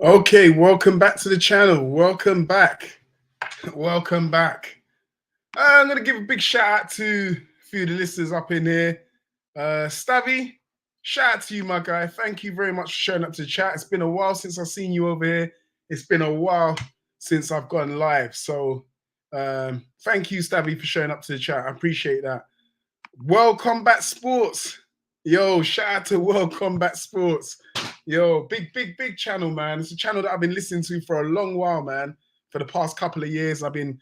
Okay, welcome back to the channel. Welcome back. Welcome back. I'm going to give a big shout out to a few of the listeners up in here. Stabby, shout out to you, my guy. Thank you very much for showing up to the chat. It's been a while since I've seen you over here. It's been a while since I've gone live. So thank you, Stabby, for showing up to the chat. I appreciate that. World Combat Sports. Yo, shout out to World Combat Sports. Yo, big channel, man. It's a channel that I've been listening to for a long while, man. For the past couple of years, I've been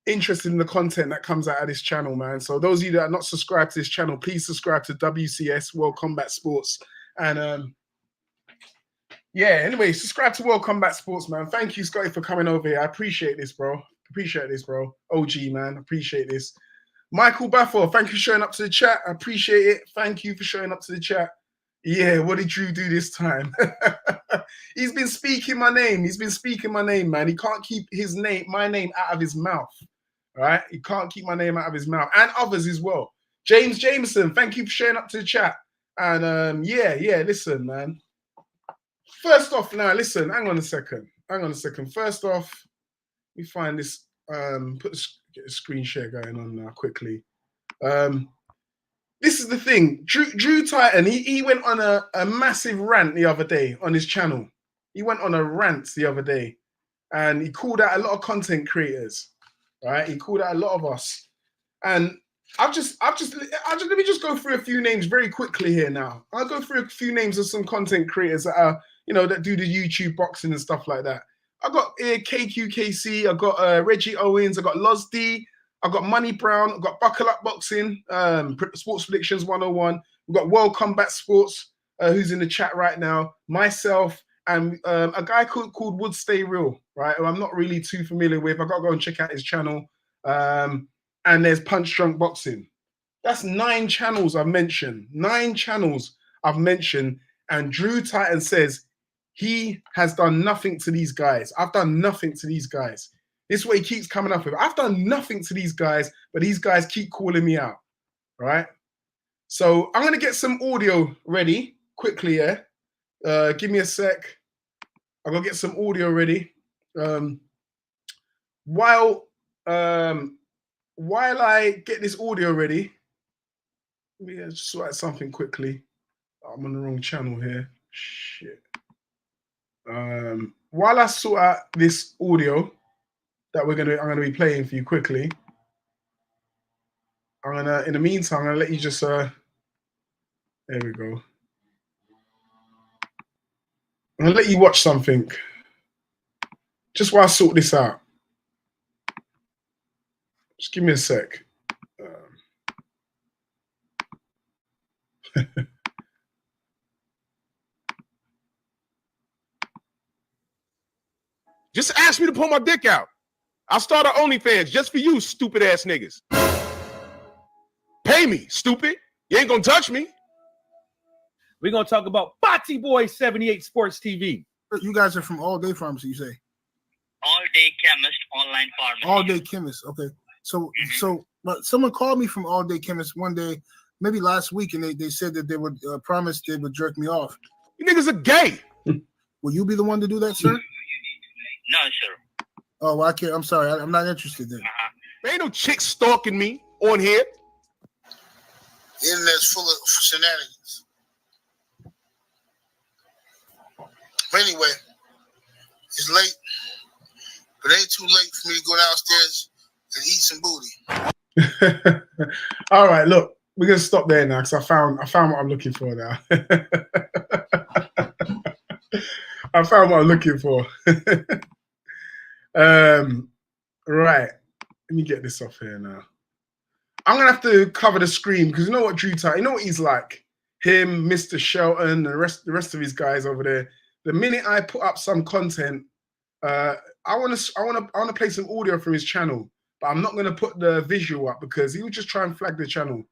interested in the content that comes out of this channel, man. So those of you that are not subscribed to this channel, please subscribe to WCS, World Combat Sports. And yeah, anyway, subscribe to World Combat Sports, man. Thank you, Scotty, for coming over here. I appreciate this, bro. Appreciate this, bro. OG, man. Appreciate this. Michael Baffor, thank you for showing up to the chat. I appreciate it. Thank you for showing up to the chat. Yeah, what did Drew do this time? He's been speaking my name. He's been speaking my name, man. He can't keep my name out of his mouth. All right? He can't keep my name out of his mouth. And others as well. James Jameson, thank you for showing up to the chat. And yeah, listen, man. First off now, listen, hang on a second. First off, let me find this, get a screen share going on now quickly. This is the thing. Drew Titan, he went on a massive rant the other day on his channel. He went on a rant the other day and he called out a lot of content creators, right? He called out a lot of us. And let me just go through a few names very quickly here now. I'll go through a few names of some content creators that are, that do the YouTube boxing and stuff like that. I got KQKC, I got Reggie Owens, I got Loz D, I got Money Brown, I got Buckle Up Boxing, Sports Predictions 101. We've got World Combat Sports, who's in the chat right now, myself, and a guy called Would Stay Real, right? Who I'm not really too familiar with. I got to go and check out his channel. And there's Punch Drunk Boxing. That's 9 channels I've mentioned. 9 channels I've mentioned. And Drew Titan says, he has done nothing to these guys. I've done nothing to these guys. This is what he keeps coming up with. I've done nothing to these guys, but these guys keep calling me out, right? So I'm going to get some audio ready quickly, yeah? Give me a sec. I'm going to get some audio ready. While I get this audio ready, let me just write something quickly. I'm on the wrong channel here. Shit. While I sort out this audio that I'm gonna be playing for you quickly, in the meantime, I'm gonna let you just there we go. I'm gonna let you watch something. Just while I sort this out. Just give me a sec. Just ask me to pull my dick out. I'll start an OnlyFans just for you, stupid ass niggas. Pay me, stupid. You ain't gonna touch me. We're gonna talk about Bati Boy 78 Sports TV. You guys are from All Day Pharmacy, you say? All Day Chemist Online Pharmacy. All Day Chemist, okay. So but someone called me from All Day Chemist one day, maybe last week, and they said that they would promise they would jerk me off. You niggas are gay. Will you be the one to do that, sir? No, sir. Oh, well, I can't. I'm sorry. I'm not interested then. There ain't no chick stalking me on here. The internet's full of shenanigans. But anyway, it's late, but it ain't too late for me to go downstairs and eat some booty. All right, look, we're gonna stop there now because I found what I'm looking for now. I found what I'm looking for. Right. Let me get this off here now. I'm gonna have to cover the screen because you know what Drew Titan, you know what he's like. Him, Mr. Shelton, the rest of his guys over there. The minute I put up some content, I want to play some audio from his channel, but I'm not gonna put the visual up because he would just try and flag the channel.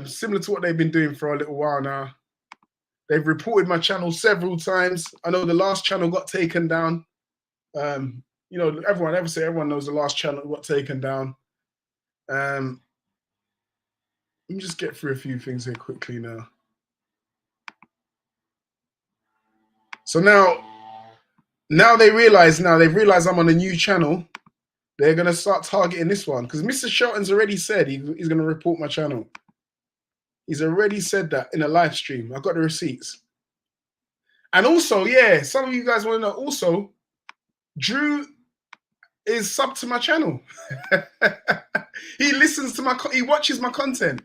Similar to what they've been doing for a little while now. They've reported my channel several times. I know the last channel got taken down. You know, everyone knows the last channel got taken down. Let me just get through a few things here quickly now. So now they've realized I'm on a new channel. They're gonna start targeting this one because Mr. Shelton's already said he's gonna report my channel. He's already said that in a live stream. I've got the receipts. And also, yeah, some of you guys want to know. Also, Drew is sub to my channel. He listens to he watches my content.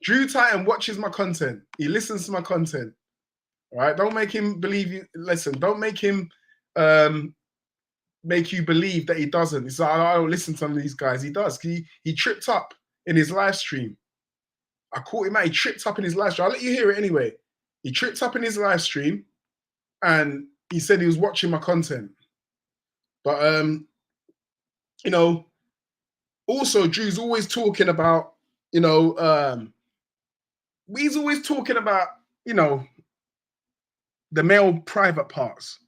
Drew Titan watches my content. He listens to my content. All right, don't make him believe you. Listen, don't make him make you believe that he doesn't. It's like, I don't listen to some of these guys. He does. He tripped up in his live stream. I caught him out. He tripped up in his live stream. I'll let you hear it anyway. He tripped up in his live stream, and he said he was watching my content. But you know, also Drew's always talking about, you know, he's always talking about, you know, the male private parts,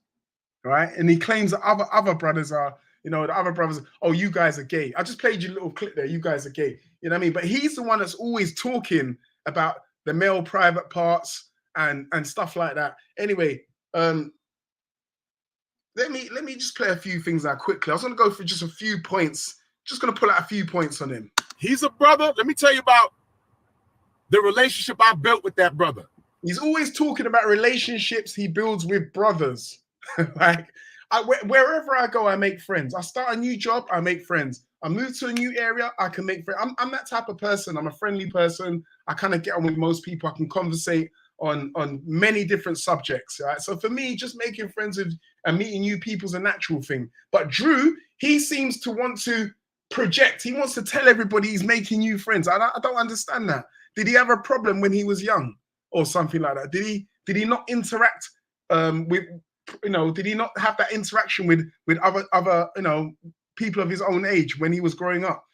right? And he claims that other brothers are, you know, the other brothers, oh, you guys are gay. I just played you a little clip there. You guys are gay. You know what I mean? But he's the one that's always talking about the male private parts and stuff like that. Anyway, let me just play a few things out quickly. I was going to go for just a few points. Just going to pull out a few points on him. He's a brother. Let me tell you about the relationship I built with that brother. He's always talking about relationships he builds with brothers. Like, wherever I go, I make friends. I start a new job, I make friends. I move to a new area, I can make friends. I'm that type of person. I'm a friendly person. I kind of get on with most people. I can conversate on many different subjects. Right? So for me, just making friends with and meeting new people is a natural thing. But Drew, he seems to want to project. He wants to tell everybody he's making new friends. I don't understand that. Did he have a problem when he was young or something like that? Did he not interact with, you know, did he not have that interaction with other you know, people of his own age when he was growing up?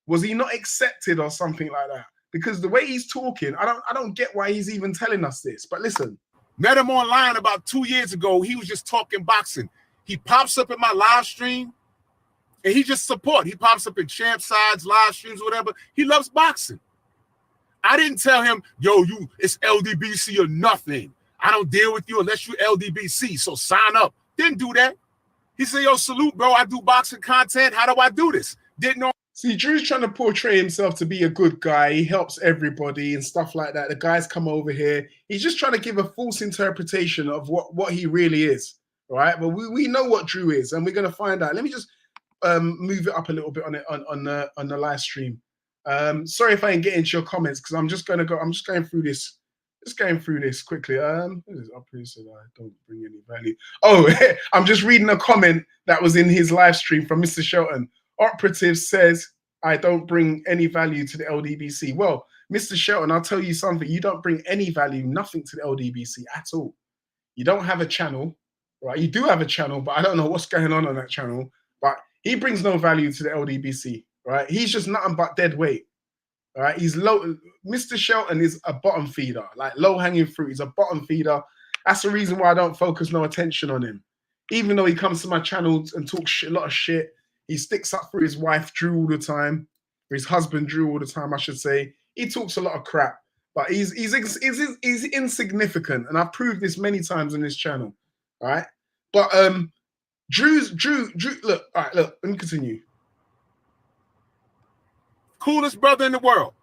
Was he not accepted or something like that? Because the way he's talking, I don't get why he's even telling us this. But listen. Met him online about 2 years ago. He was just talking boxing. He pops up in my live stream and he just support. He pops up in champ sides, live streams, whatever. He loves boxing. I didn't tell him, yo, it's LDBC or nothing. I don't deal with you unless you LDBC, so sign up. Didn't do that. He said, yo, salute, bro. I do boxing content. How do I do this? Didn't know. See, Drew's trying to portray himself to be a good guy. He helps everybody and stuff like that. The guys come over here. He's just trying to give a false interpretation of what he really is, right? But we know what Drew is, and we're going to find out. Let me just move it up a little bit on the live stream. Sorry if I ain't getting to your comments because I'm just going through this. Just going through this quickly. I don't bring any value. Oh, I'm just reading a comment that was in his live stream from Mr. Shelton. Operative says, I don't bring any value to the LDBC. Well, Mr. Shelton, I'll tell you something. You don't bring any value, nothing to the LDBC at all. You don't have a channel, right? You do have a channel, but I don't know what's going on that channel. But he brings no value to the LDBC, right? He's just nothing but dead weight. All right, he's low. Mr. Shelton is a bottom feeder, like low-hanging fruit. He's a bottom feeder. That's the reason why I don't focus no attention on him. Even though he comes to my channel and talks a lot of shit, he sticks up for his wife, Drew, all the time. For his husband, Drew, all the time, I should say. He talks a lot of crap, but he's insignificant, and I've proved this many times on this channel. All right, but Drew. Look, all right, look. Let me continue. Coolest brother in the world.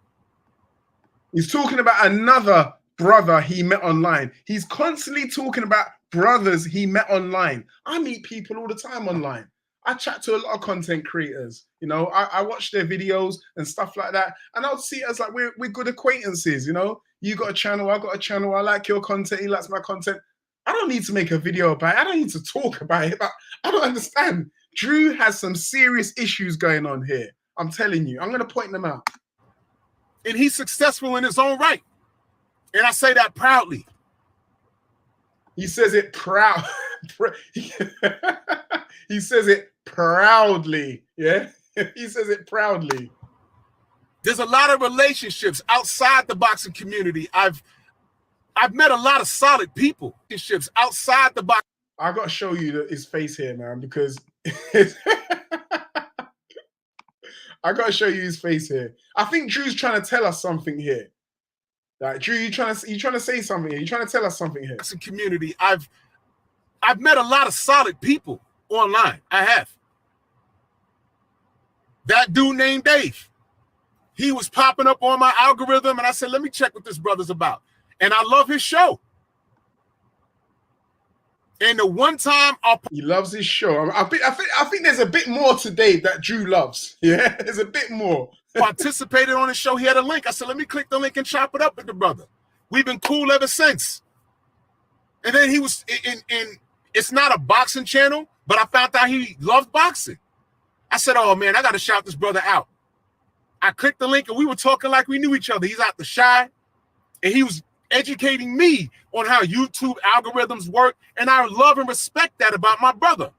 He's talking about another brother he met online. He's constantly talking about brothers he met online. I meet people all the time online. I chat to a lot of content creators. You know, I watch their videos and stuff like that. And I'll see it as like we're good acquaintances, you know. You got a channel, I got a channel. I like your content, he likes my content. I don't need to make a video about it. I don't need to talk about it. But I don't understand. Drew has some serious issues going on here. I'm telling you, I'm going to point them out. And he's successful in his own right. And I say that proudly. He says it proud. He says it proudly. Yeah. He says it proudly. There's a lot of relationships outside the boxing community. I've met a lot of solid people. Relationships outside the boxing. I got to show you his face here, man, because I got to show you his face here. I think Drew's trying to tell us something here. Like, Drew, you trying to say something here? You trying to tell us something here? Community. I've I've met a lot of solid people online. I have. That dude named Dave, he was popping up on my algorithm, and I said, let me check what this brother's about. And I love his show. And the one time he loves his show. I think there's a bit more to Dave that Drew loves. Yeah, there's a bit more. participated on his show, he had a link. I said, let me click the link and chop it up with the brother. We've been cool ever since. And then he was in it's not a boxing channel, but I found out he loved boxing. I said, oh man, I got to shout this brother out. I clicked the link and we were talking like we knew each other. He's out the shy, and he was educating me on how YouTube algorithms work, and I love and respect that about my brother.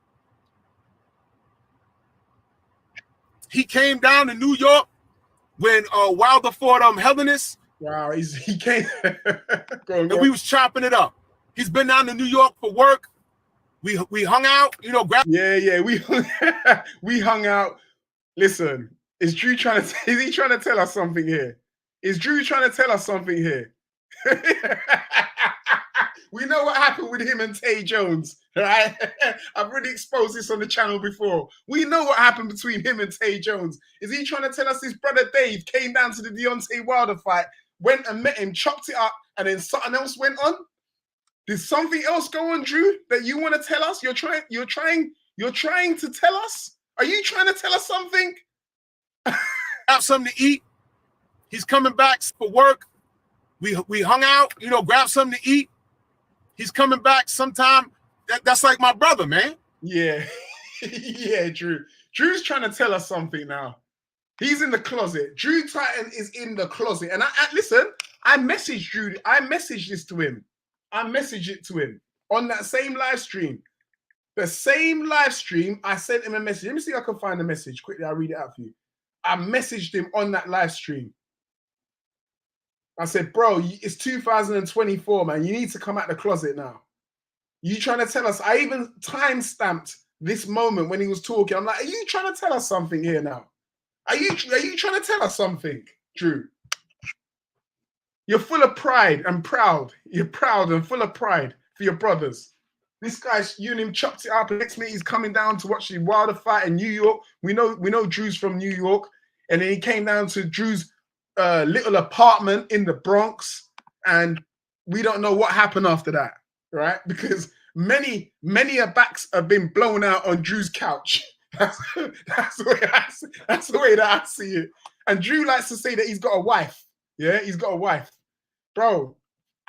He came down to New York when Wilder fought Hellenist. Wow, he came. And we was chopping it up. He's been down to New York for work. We hung out, you know. Yeah, we hung out. Listen, is he trying to tell us something here? Is Drew trying to tell us something here? We know what happened with him and Tay Jones, right? I've already exposed this on the channel before. We know what happened between him and Tay Jones. Is he trying to tell us his brother Dave came down to the Deontay Wilder fight, went and met him, chopped it up, and then something else went on? Did something else go on, Drew, that you want to tell us? You're trying to tell us? Are you trying to tell us something? Have something to eat. He's coming back for work. We hung out, you know, grabbed something to eat. He's coming back sometime. That's like my brother, man. Yeah. Yeah, Drew. Drew's trying to tell us something now. He's in the closet. Drew Titan is in the closet. And I listen, I messaged Drew. I messaged this to him. I messaged it to him on that same live stream. The same live stream, I sent him a message. Let me see if I can find the message. Quickly, I'll read it out for you. I messaged him on that live stream. I said, bro, it's 2024, man. You need to come out the closet now. You trying to tell us? I even time-stamped this moment when he was talking. I'm like, are you trying to tell us something here now? Are you trying to tell us something, Drew? You're full of pride and proud. You're proud and full of pride for your brothers. This guy's, you and him chopped it up. And next minute he's coming down to watch the Wilder fight in New York. We know Drew's from New York. And then he came down to Drew's little apartment in the Bronx. And we don't know what happened after that, right? Because many backs have been blown out on Drew's couch. That's the way that I see it. And Drew likes to say that he's got a wife. Yeah, he's got a wife. Bro,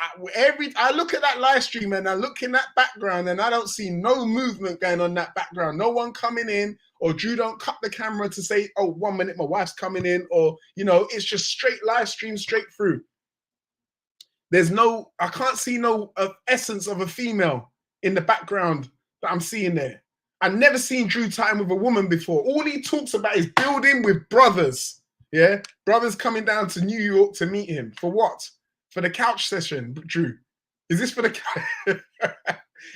I look at that live stream and I look in that background and I don't see no movement going on in that background. No one coming in, or Drew don't cut the camera to say, oh, 1 minute, my wife's coming in, or, you know, it's just straight live stream straight through. There's no, I can't see no essence of a female in the background that I'm seeing there. I've never seen Drew Titan with a woman before. All he talks about is building with brothers. Yeah, brothers coming down to New York to meet him. For what? For the couch session, Drew. Is this for the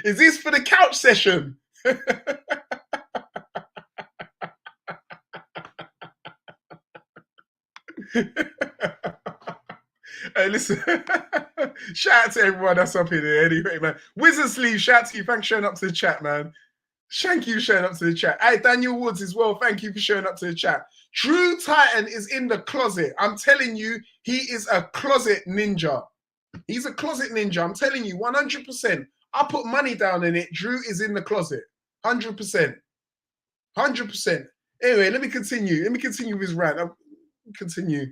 is this for the couch session? Hey, listen. Shout out to everyone that's up in there anyway, man. Wizard Sleeve, shout out to you. Thanks for showing up to the chat, man. Thank you for showing up to the chat. Hey, Daniel Woods as well. Thank you for showing up to the chat. Drew Titan is in the closet. I'm telling you, he is a closet ninja. He's a closet ninja. I'm telling you, 100%. I put money down in it. Drew is in the closet. 100%. 100%. Anyway, let me continue. Let me continue with his rant. I'll continue.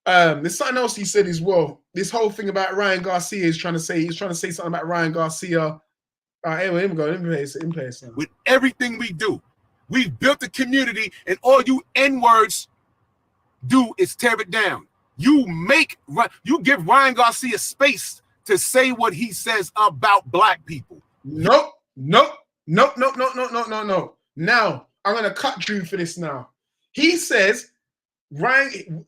There's something else he said as well. This whole thing about Ryan Garcia he's trying to say something about Ryan Garcia. Anyway, here we go. Let me play it. With everything we do, we've built a community, and all you N-words do is tear it down. You give Ryan Garcia space to say what he says about black people. Nope. Now, I'm going to cut Drew for this now. He says, Ryan,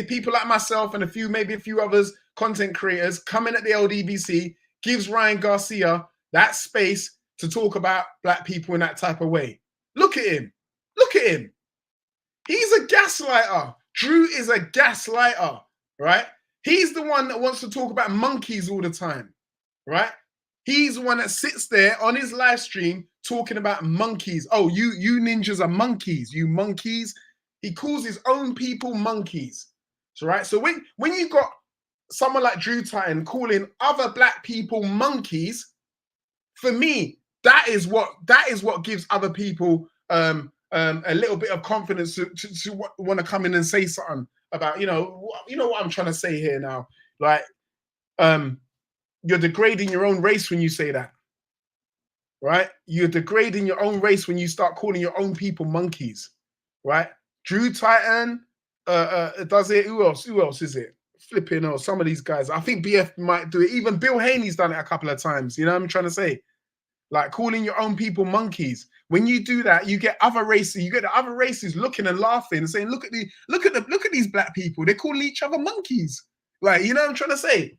people like myself and maybe a few others, content creators, coming at the LDBC, gives Ryan Garcia that space to talk about black people in that type of way. Look at him. Look at him. He's a gaslighter. Drew is a gaslighter, right? He's the one that wants to talk about monkeys all the time, right? He's the one that sits there on his live stream talking about monkeys. Oh, you ninjas are monkeys, you monkeys. He calls his own people monkeys. So, right. So when you got someone like Drew Titan calling other black people monkeys, for me, that is what gives other people a little bit of confidence to want to come in and say something about, you know what I'm trying to say here now. Like, you're degrading your own race when you say that, right? You're degrading your own race when you start calling your own people monkeys, right? Drew Titan does it. Who else? Who else is it? Flipping or some of these guys. I think BF might do it. Even Bill Haney's done it a couple of times. You know what I'm trying to say? Like calling your own people monkeys. When you do that, you get other races. You get the other races looking and laughing and saying, "Look at these black people. They're calling each other monkeys." Like, you know what I'm trying to say?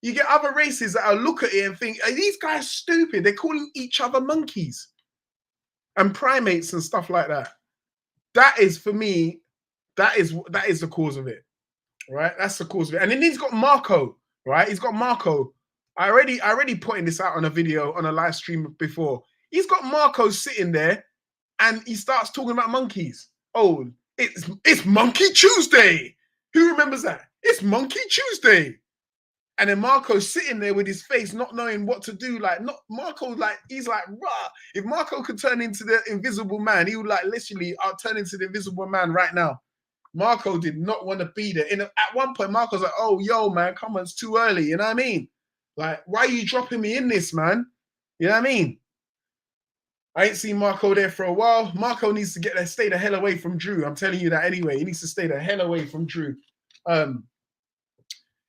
You get other races that will look at it and think, "Are these guys stupid? They're calling each other monkeys and primates and stuff like that." That is, for me, that is the cause of it, right? That's the cause of it. And then he's got Marco, right? He's got Marco. I already putting this out on a video on a live stream before. He's got Marco sitting there, and he starts talking about monkeys. Oh, it's Monkey Tuesday. Who remembers that? It's Monkey Tuesday. And then Marco's sitting there with his face, not knowing what to do. Like, not Marco, like, he's like, rah. If Marco could turn into the Invisible Man, he would, like, literally, I'll turn into the Invisible Man right now. Marco did not want to be there. At one point, Marco's like, "Oh, yo, man, come on, it's too early." You know what I mean? Like, why are you dropping me in this, man? You know what I mean? I ain't seen Marco there for a while. Marco needs to stay the hell away from Drew. I'm telling you that anyway. He needs to stay the hell away from Drew.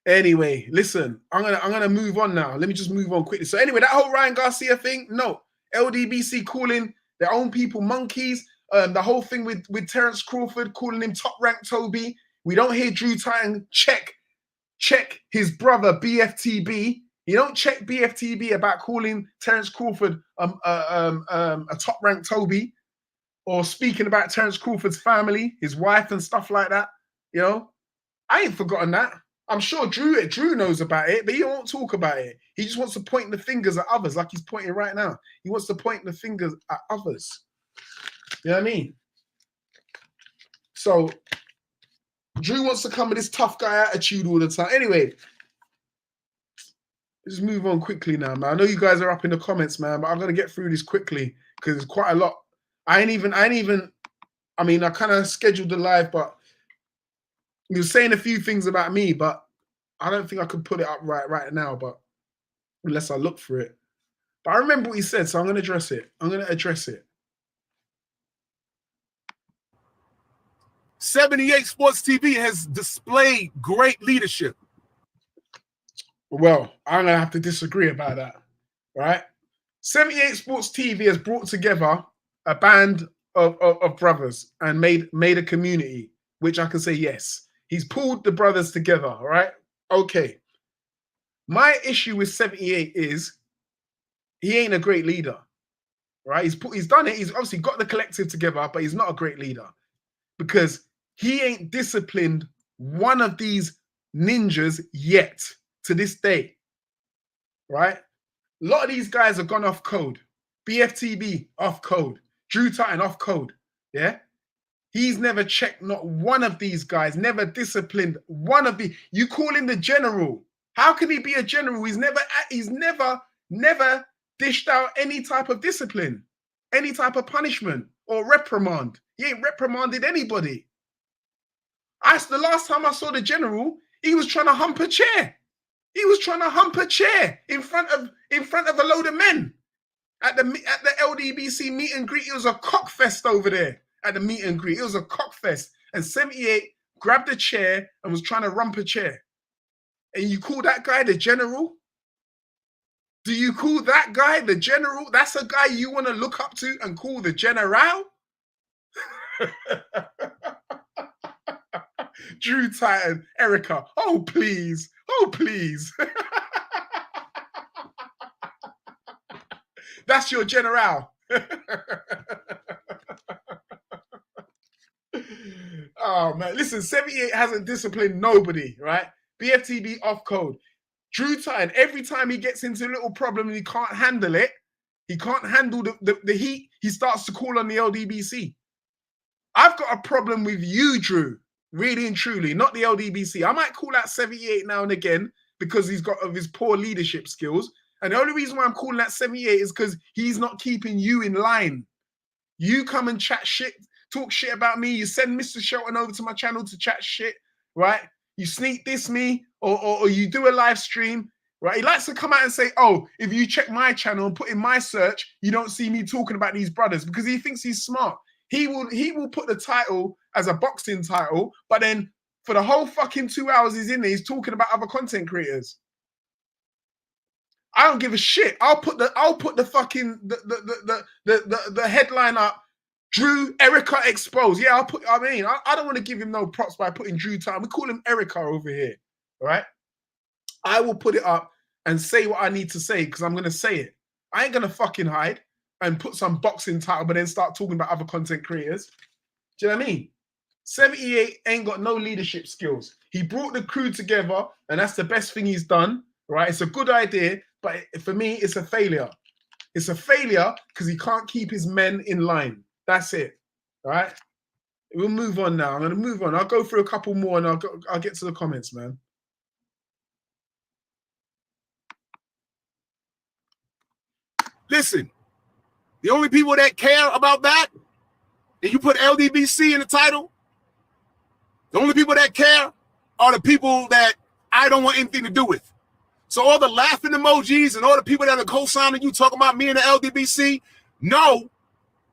Anyway, listen, I'm gonna move on now. Let me just move on quickly. So anyway, that whole Ryan Garcia thing, no. LDBC calling their own people monkeys. The whole thing with Terence Crawford calling him top ranked Toby. We don't hear Drew Titan check his brother BFTB. You don't check BFTB about calling Terence Crawford a top ranked Toby, or speaking about Terence Crawford's family, his wife and stuff like that. You know, I ain't forgotten that. I'm sure Drew knows about it, but he won't talk about it. He just wants to point the fingers at others, like he's pointing right now. He wants to point the fingers at others. You know what I mean? So Drew wants to come with this tough guy attitude all the time. Anyway, let's move on quickly now, man. I know you guys are up in the comments, man, but I'm gonna get through this quickly because it's quite a lot. I mean, I kind of scheduled the live, but he was saying a few things about me, but I don't think I could put it up right now, but unless I look for it. But I remember what he said, so I'm going to address it. 78 Sports TV has displayed great leadership. Well, I'm going to have to disagree about that, right? 78 Sports TV has brought together a band of brothers and made a community, which I can say, yes. He's pulled the brothers together, all right? Okay. My issue with 78 is he ain't a great leader, right? He's done it. He's obviously got the collective together, but he's not a great leader because he ain't disciplined one of these ninjas yet to this day, right? A lot of these guys have gone off code. BFTB off code. Drew Titan off code, yeah? He's never checked not one of these guys, never disciplined one of the. You call him the general. How can he be a general? He's never dished out any type of discipline, any type of punishment or reprimand. He ain't reprimanded anybody. The last time I saw the general, he was trying to hump a chair. He was trying to hump a chair in front of a load of men at the LDBC meet and greet. It was a cockfest over there. At the meet and greet, it was a cockfest, and 78 grabbed a chair and was trying to rump a chair. And you call that guy the general? Do you call that guy the general? That's a guy you want to look up to and call the general? Drew Titan, Erika. Oh please, oh please. That's your general. Oh man, listen, 78 hasn't disciplined nobody, right? BFTB off code. Drew Titan, every time he gets into a little problem and he can't handle it, he can't handle the heat, he starts to call on the LDBC. I've got a problem with you, Drew, really and truly, not the LDBC. I might call out 78 now and again because he's got of his poor leadership skills. And the only reason why I'm calling that 78 is because he's not keeping you in line. You come and chat shit, talk shit about me. You send Mr. Shelton over to my channel to chat shit, right? You sneak diss me or you do a live stream, right? He likes to come out and say, oh, if you check my channel and put in my search, you don't see me talking about these brothers because he thinks he's smart. He will put the title as a boxing title, but then for the whole fucking 2 hours he's in there, he's talking about other content creators. I don't give a shit. I'll put the fucking the headline up. Drew, Erika exposed. Yeah, I don't want to give him no props by putting Drew Titan. We call him Erika over here, all right? I will put it up and say what I need to say because I'm going to say it. I ain't going to fucking hide and put some boxing title but then start talking about other content creators. Do you know what I mean? 78 ain't got no leadership skills. He brought the crew together and that's the best thing he's done, right? It's a good idea, but for me, it's a failure. It's a failure because he can't keep his men in line. That's it. All right. We'll move on now. I'm going to move on. I'll go through a couple more and I'll get to the comments, man. Listen, the only people that care about that, and you put LDBC in the title, the only people that care are the people that I don't want anything to do with. So all the laughing emojis and all the people that are co-signing you talking about me and the LDBC, no,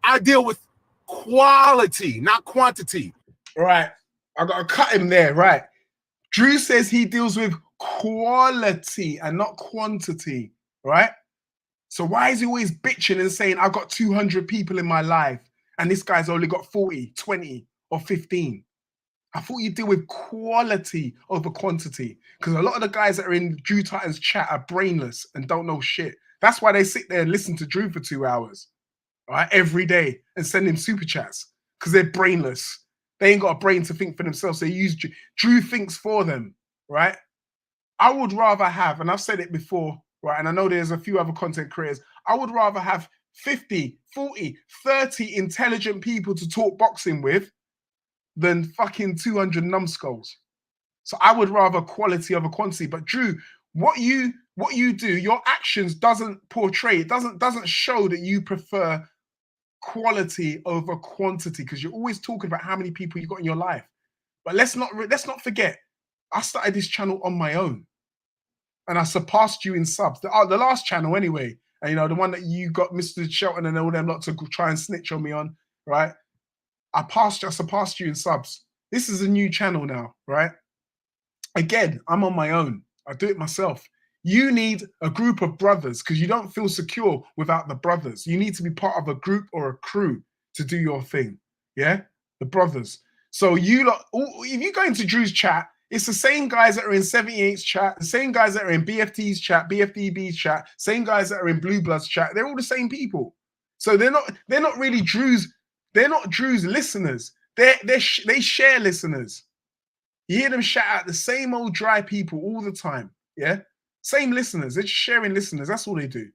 I deal with quality, not quantity. Right. I got to cut him there. Right. Drew says he deals with quality and not quantity. Right. So why is he always bitching and saying, I've got 200 people in my life and this guy's only got 40, 20 or 15? I thought you deal with quality over quantity because a lot of the guys that are in Drew Titan's chat are brainless and don't know shit. That's why they sit there and listen to Drew for 2 hours. Right, every day and send him super chats because they're brainless. They ain't got a brain to think for themselves. They use Drew thinks for them, right? I would rather have, and I've said it before, right? And I know there's a few other content creators. I would rather have 50, 40, 30 intelligent people to talk boxing with than fucking 200 numbskulls. So I would rather quality over quantity. But Drew, what you do, your actions doesn't portray, it doesn't show that you prefer quality over quantity because you're always talking about how many people you got in your life. But let's not forget, I started this channel on my own and I surpassed you in subs. The last channel anyway, and the one that you got Mr. Shelton and all them lot to try and snitch on me on, right? I surpassed you in subs. This is a new channel now, right? Again, I'm on my own. I do it myself. You need a group of brothers because you don't feel secure without the brothers. You need to be part of a group or a crew to do your thing. Yeah? The brothers. So if you go into Drew's chat, it's the same guys that are in 78's chat, the same guys that are in BFT's chat, BFDB's chat, same guys that are in Blue Blood's chat. They're all the same people. So they're not really Drew's listeners. They share listeners. You hear them shout out the same old dry people all the time. Yeah? Same listeners. They're just sharing listeners. That's all they do.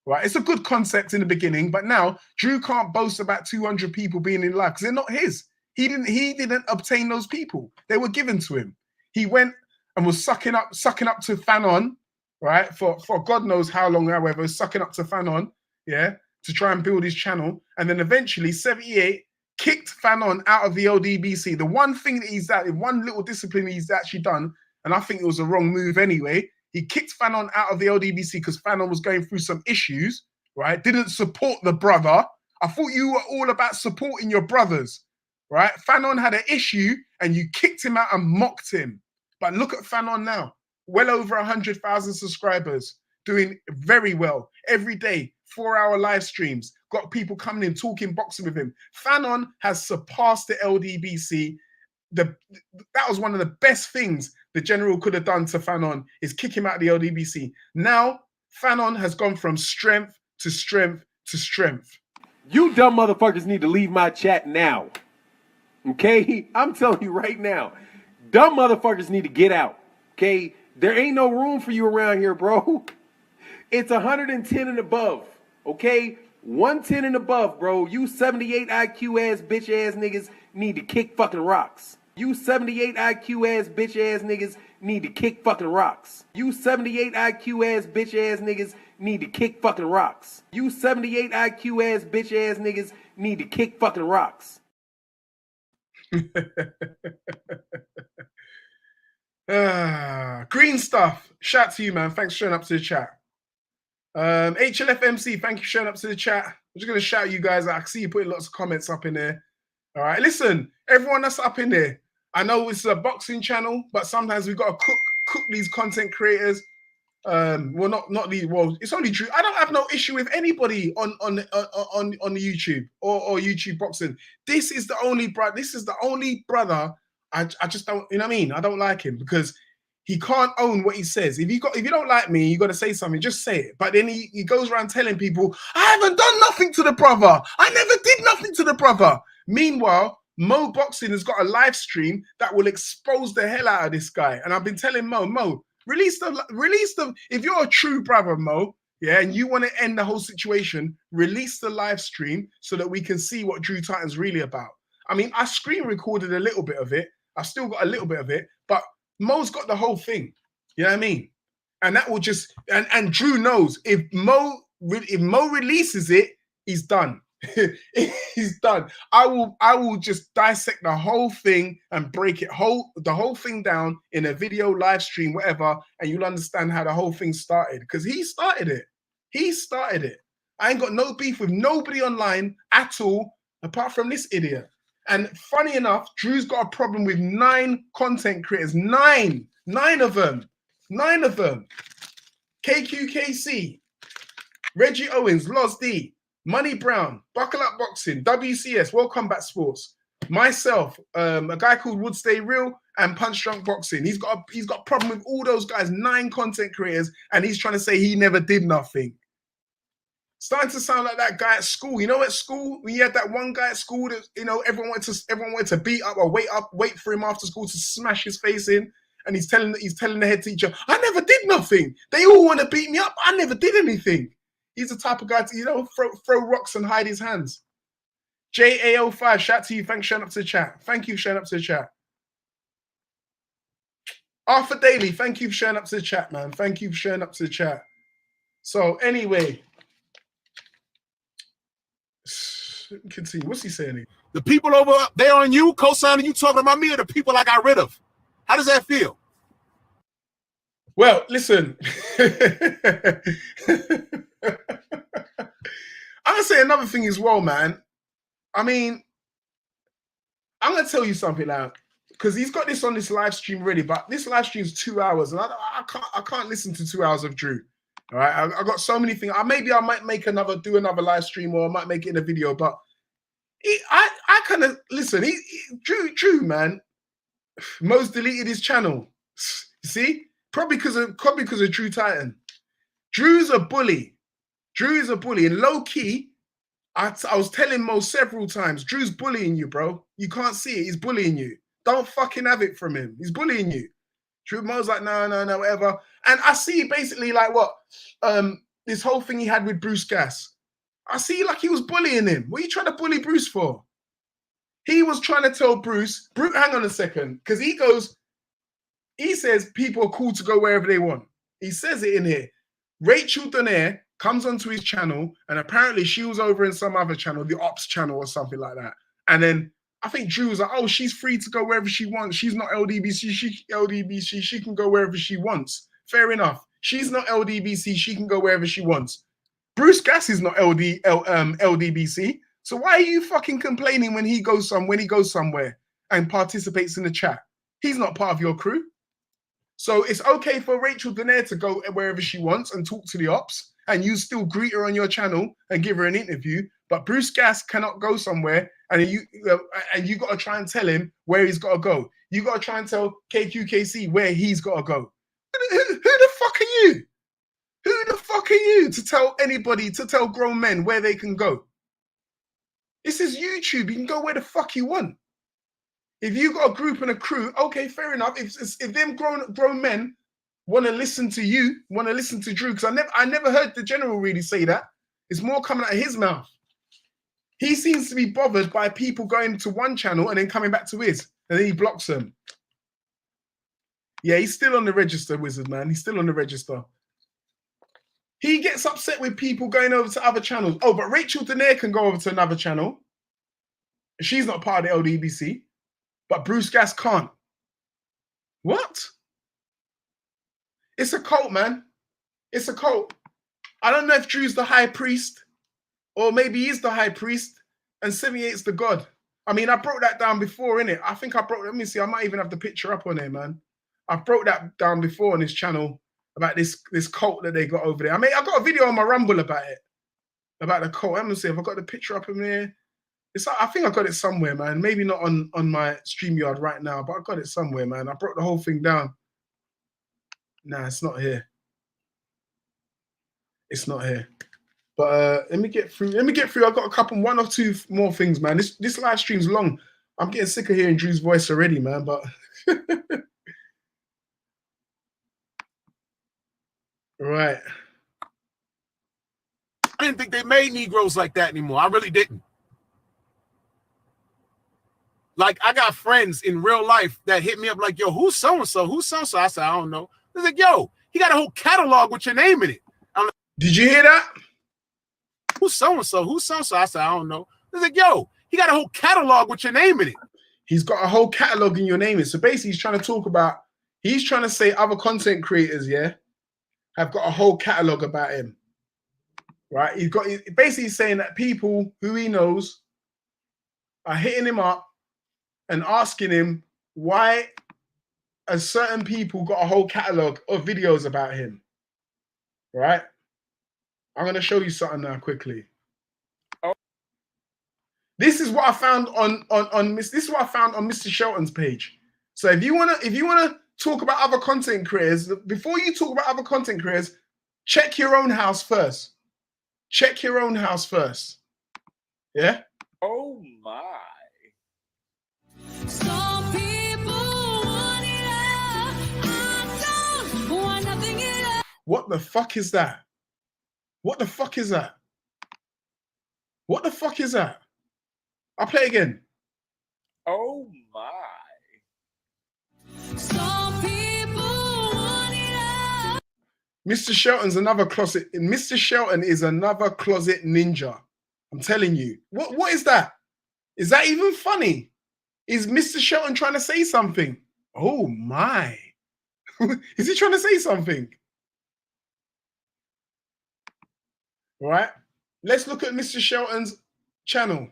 Right? It's a good concept in the beginning, but now Drew can't boast about 200 people being in live because they're not his. He didn't obtain those people. They were given to him. He went and was sucking up to Fanon, right? For God knows how long, however, sucking up to Fanon, yeah, to try and build his channel. And then eventually 78 kicked Fanon out of the LDBC. The one thing that one little discipline he's actually done, and I think it was a wrong move anyway, he kicked Fanon out of the LDBC because Fanon was going through some issues, right? Didn't support the brother. I thought you were all about supporting your brothers, right? Fanon had an issue and you kicked him out and mocked him. But look at Fanon now. Well over 100,000 subscribers, doing very well. Every day, 4-hour live streams. Got people coming in, talking boxing with him. Fanon has surpassed the LDBC. That was one of the best things the general could have done to Fanon, is kick him out of the LDBC. Now, Fanon has gone from strength to strength to strength. You dumb motherfuckers need to leave my chat now. Okay? I'm telling you right now. Dumb motherfuckers need to get out. Okay? There ain't no room for you around here, bro. It's 110 and above, okay? 110 and above, bro. You 78 IQ ass bitch ass niggas need to kick fucking rocks. You 78 IQ ass bitch ass niggas need to kick fucking rocks. You 78 IQ ass bitch ass niggas need to kick fucking rocks. You 78 IQ ass bitch ass niggas need to kick fucking rocks. Green stuff. Shout to you, man. Thanks for showing up to the chat. HLFMC, thank you for showing up to the chat. I'm just gonna shout you guys out. I see you putting lots of comments up in there. All right, listen, everyone that's up in there. I know it's a boxing channel, but sometimes we gotta cook these content creators. Well, not these. Well, it's only Drew. I don't have no issue with anybody on the YouTube or YouTube boxing. This is the only brother. This is the only brother. I just don't. You know what I mean? I don't like him because he can't own what he says. If you don't like me, you got to say something. Just say it. But then he goes around telling people, I haven't done nothing to the brother. I never did nothing to the brother. Meanwhile, Mo Boxing has got a live stream that will expose the hell out of this guy. And I've been telling Mo, release them. If you're a true brother, Mo, yeah, and you want to end the whole situation, release the live stream so that we can see what Drew Titan's really about. I mean, I screen recorded a little bit of it. I've still got a little bit of it, but Mo's got the whole thing. You know what I mean? And that will just and Drew knows if Mo releases it, he's done. He's done. I will just dissect the whole thing and break the whole thing down in a video, live stream, whatever, and you'll understand how the whole thing started. Because he started it. He started it. I ain't got no beef with nobody online at all, apart from this idiot. And funny enough, Drew's got a problem with 9 content creators. 9 of them. 9 of them. KQKC, Reggie Owens, Loz D, Money Brown, Buckle Up Boxing, WCS, World Combat Sports, myself, a guy called Would Stay Real, and Punch Drunk Boxing. He's got a problem with all those guys, 9 content creators, and he's trying to say he never did nothing. Starting to sound like that guy at school. You know, at school, when you had that one guy at school that, you know, everyone wanted to beat up or wait for him after school to smash his face in. And he's telling the head teacher, I never did nothing. They all want to beat me up. I never did anything. He's the type of guy to, you know, throw rocks and hide his hands. JAO5, shout to you. Thanks for showing up to the chat. Thank you for showing up to the chat. Arthur Daly, thank you for showing up to the chat, man. Thank you for showing up to the chat. So anyway, continue. What's he saying? The people over there on you, co-signing you, talking about me, are the people I got rid of. How does that feel? Well, listen. I'm going to say another thing as well, man. I mean, I'm going to tell you something now, because he's got this on this live stream already, but this live stream is 2 hours, and I can't listen to 2 hours of Drew. All right, I got so many things. Maybe I might do another live stream, or I might make it in a video. But I kind of listen. Drew, man. Mo's deleted his channel. You see, probably because of Drew Titan. Drew's a bully. Drew is a bully, and low key, I was telling Mo several times, Drew's bullying you, bro. You can't see it. He's bullying you. Don't fucking have it from him. He's bullying you. Drew Mo's like, no, whatever. And I see basically like what this whole thing he had with Bruce Gas. I see like he was bullying him. What are you trying to bully Bruce for? He was trying to tell Bruce, hang on a second, because he says people are cool to go wherever they want. He says it in here. Rachel Donaire comes onto his channel, and apparently she was over in some other channel, the Ops channel or something like that. And then I think Drew was like, oh, she's free to go wherever she wants. She's not LDBC. She can go wherever she wants. Fair enough. She's not LDBC. She can go wherever she wants. Bruce Gas is not LDBC. So why are you fucking complaining when he goes somewhere and participates in the chat? He's not part of your crew. So it's okay for Rachel Donaire to go wherever she wants and talk to the ops, and you still greet her on your channel and give her an interview. But Bruce Gas cannot go somewhere, and you got to try and tell him where he's got to go. You got to try and tell KQKC where he's got to go. Who the fuck are you? Who the fuck are you to tell anybody, to tell grown men where they can go? This is YouTube. You can go where the fuck you want. If you got a group and a crew, okay, fair enough. If them grown men want to listen to you, want to listen to Drew, because I never heard the general really say that. It's more coming out of his mouth. He seems to be bothered by people going to one channel and then coming back to his, and then he blocks them. Yeah, he's still on the register, Wizard, man. He's still on the register. He gets upset with people going over to other channels. Oh, but Rachel Denier can go over to another channel. She's not part of the LDBC, but Bruce Gas can't. What? It's a cult, man. It's a cult. I don't know if Drew's the high priest, or maybe he's the high priest, and 78's the god. I mean, I broke that down before, innit? I think I broke, let me see, I might even have the picture up on there, man. I broke that down before on this channel about this cult that they got over there. I mean, I got a video on my Rumble about it, about the cult. I'm gonna see if I got the picture up in there. I think I got it somewhere, man. Maybe not on my StreamYard right now, but I got it somewhere, man. I broke the whole thing down. Nah, it's not here. It's not here. But let me get through. I've got a couple, one or two more things, man. This live stream's long. I'm getting sick of hearing Drew's voice already, man. But right. I didn't think they made Negroes like that anymore. I really didn't. Like, I got friends in real life that hit me up like, yo, who's so-and-so? Who's so-and-so? I said, I don't know. They're like, yo, he got a whole catalog with your name in it. I'm like, did you hear that? Who's so-and-so? Who's so-and-so? I said, I don't know. They're like, yo, he got a whole catalog with your name in it. He's got a whole catalog in your name in it. So basically, he's trying to talk about, he's trying to say other content creators, yeah, have got a whole catalog about him. Right? He's basically saying that people who he knows are hitting him up and asking him why a certain people got a whole catalog of videos about him. Right? I'm going to show you something now quickly. Oh. This is what I found on Mr. Shelton's page. So if you wanna talk about other content creators, before you talk about other content creators, check your own house first. Check your own house first. Yeah? Oh my. Some people want it all. I don't want nothing at all. What the fuck is that? What the fuck is that? What the fuck is that? I'll play again. Oh my. Some people want it all. Mr. Shelton's another closet. Mr. Shelton is another closet ninja. I'm telling you. What is that? Is that even funny? Is Mr. Shelton trying to say something? Oh my. Is he trying to say something? Right? Let's look at Mr. Shelton's channel.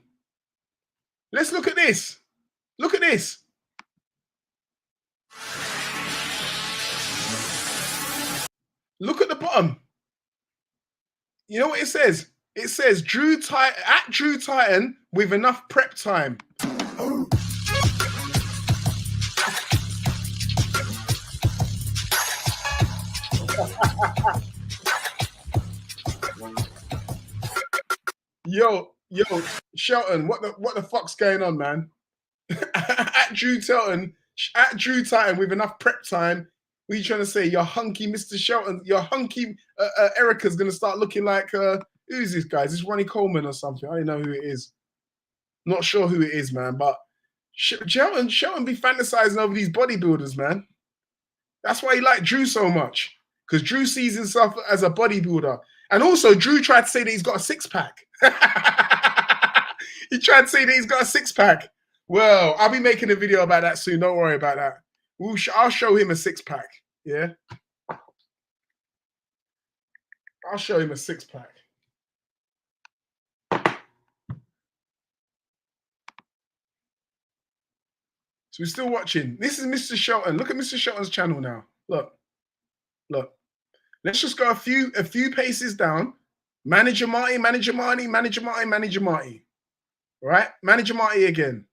Let's look at this. Look at this. Look at the bottom. You know what it says? It says Drew Titan with enough prep time. Yo, Shelton, what the fuck's going on, man? at Drew Titan with enough prep time. What are you trying to say? Your hunky Mr. Shelton, your hunky Erika's gonna start looking like who's this guy? Is this Ronnie Coleman or something? I don't know who it is. Not sure who it is, man. But Shelton be fantasizing over these bodybuilders, man. That's why he liked Drew so much, because Drew sees himself as a bodybuilder. And also, Drew tried to say that he's got a six-pack. He tried to say that he's got a six-pack. Well, I'll be making a video about that soon. Don't worry about that. I'll show him a six-pack. Yeah? I'll show him a six-pack. So we're still watching. This is Mr. Shelton. Look at Mr. Shelton's channel now. Look. Let's just go a few paces down. Manager Marty. Right? Manager Marty again.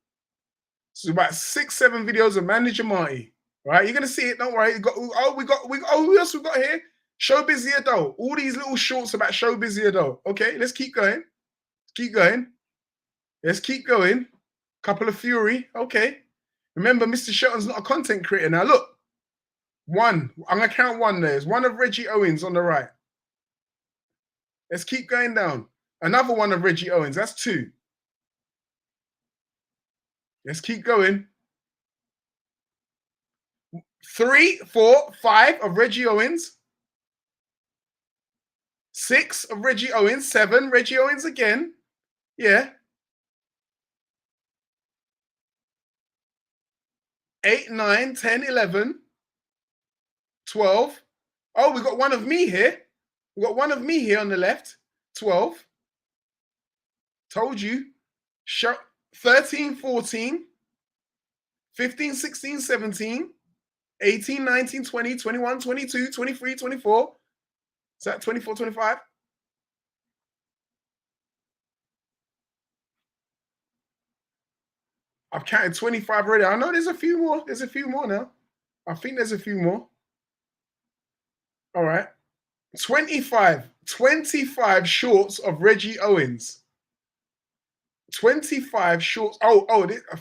So about 6-7 videos of Manager Marty. Right? You're gonna see it. Don't worry. Who else we got here? Showbiz the Adult. All these little shorts about Showbiz the Adult. Okay, let's keep going. Let's keep going. Couple of Fury. Okay. Remember, Mr. Shelton's not a content creator now. Look. One. I'm gonna count one. There's one of Reggie Owens on the right. Let's keep going down. Another one of Reggie Owens. That's two. Let's keep going. 3, 4, 5 of Reggie Owens. 6 of Reggie Owens. 7 Reggie Owens again. Yeah. 8, 9, 10, 11, 12. Oh, we got one of me here. We got one of me here on the left. 12. Told you. 13, 14, 15, 16, 17, 18, 19, 20, 21, 22, 23, 24. Is that 24, 25? I've counted 25 already. I know there's a few more. There's a few more now. I think there's a few more. All right. 25 shorts of Reggie Owens. 25 shorts.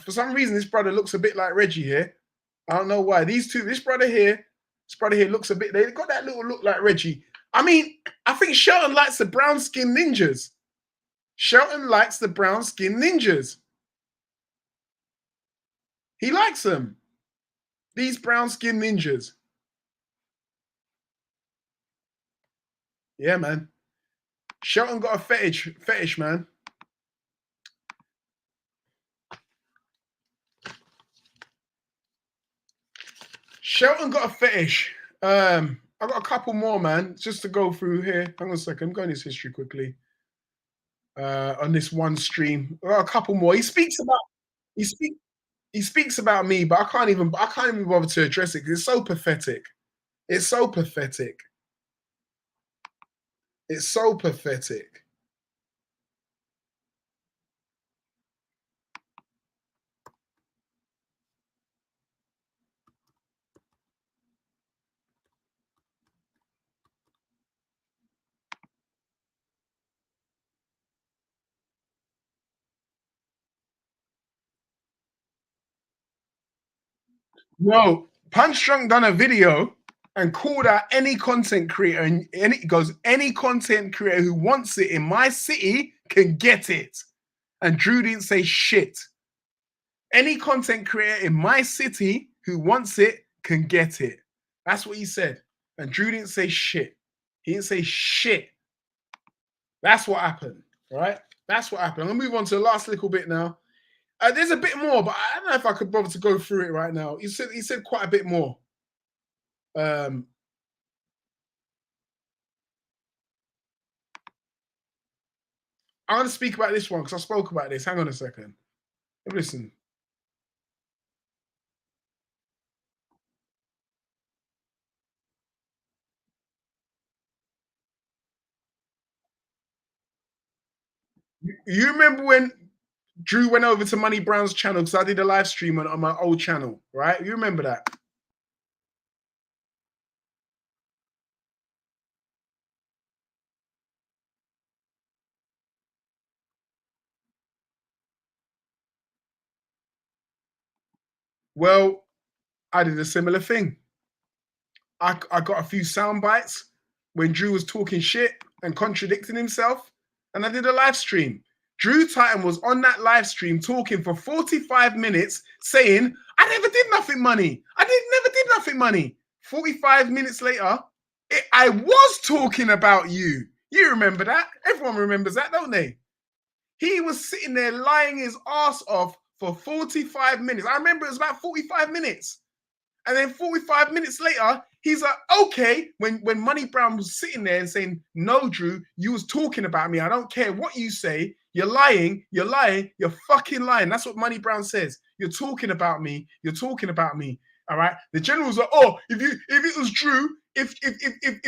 For some reason, this brother looks a bit like Reggie here. I don't know why. This brother here looks a bit, they got that little look like Reggie. I mean, I think Shelton likes the brown skin ninjas. Shelton likes the brown skin ninjas. He likes them. These brown skin ninjas. Yeah, man. Shelton got a fetish, man. Shelton got a fetish. I got a couple more, man, just to go through here. Hang on a second. I'm going his history quickly. On this one stream. I got a couple more. He speaks about me, but I can't even bother to address it because it's so pathetic. It's so pathetic. It's so pathetic. No, Punch Drunk done a video and called out any content creator, and it goes, any content creator who wants it in my city can get it. And Drew didn't say shit. Any content creator in my city who wants it can get it. That's what he said. And Drew didn't say shit. He didn't say shit. That's what happened, right? That's what happened. I'm gonna move on to the last little bit now. There's a bit more, but I don't know if I could bother to go through it right now. He said quite a bit more. I'm going to speak about this one because I spoke about this. Hang on a second. Listen. You remember when Drew went over to Money Brown's channel because I did a live stream on my old channel, right? You remember that? Well, I did a similar thing. I got a few sound bites when Drew was talking shit and contradicting himself, and I did a live stream. Drew Titan was on that live stream talking for 45 minutes saying, I never did nothing money. Never did nothing money. 45 minutes later, I was talking about you. You remember that? Everyone remembers that, don't they? He was sitting there lying his ass off for 45 minutes. I remember it was about 45 minutes. And then 45 minutes later, he's like, okay, when Money Brown was sitting there and saying, no, Drew, you was talking about me. I don't care what you say. You're lying. You're lying. You're fucking lying. That's what Money Brown says. You're talking about me. You're talking about me. All right. The general's like, oh, if it was Drew, if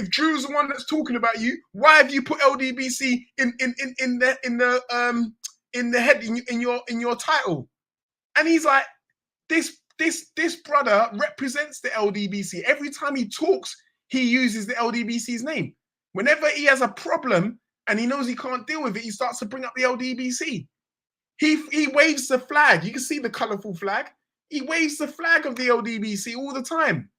Drew's the one that's talking about you, why have you put LDBC in the head in your title? And he's like, this brother represents the LDBC. Every time he talks, he uses the LDBC's name. Whenever he has a problem and he knows he can't deal with it, he starts to bring up the LDBC. He waves the flag. You can see the colorful flag. He waves the flag of the LDBC all the time.